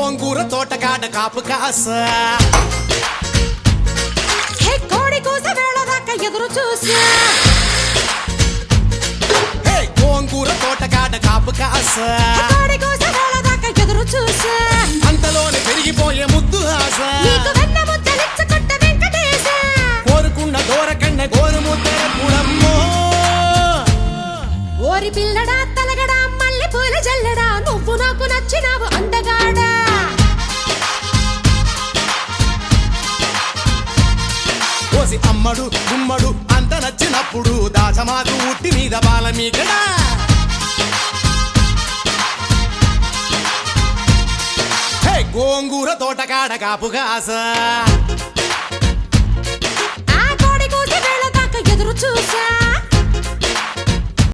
గోంగూర తోటకాడ కాపు కాస కోడి కూస వేళ దాకా ఎదురు చూసా గోంగూర తోటకాడ కాపు కాస కోడి కూస వేళ దాకా ఎదురు చూసా అంతలోనే పెరిగిపోయే ముద్దు ఆశ నీకు వెన్న ముద్దలిచ్చుకుంట వెంకటేశ కోరుకున్న దూరకన్న గోరు ముద్దర పుడమ్మో ఓరి పిల్లడా తలగడా మల్లె పూల జల్లడా నువ్వు నాకు నచ్చినావు అందగాడా కోసి అమ్మడు గుమ్మడు అంత నచ్చినప్పుడు దాచమాకు ఉట్టి మీద బాల మీగడా గోంగూర తోటకాడ కాపు కాస ఆ కోడి కూసి వేళ దాకా ఎదురు చూసా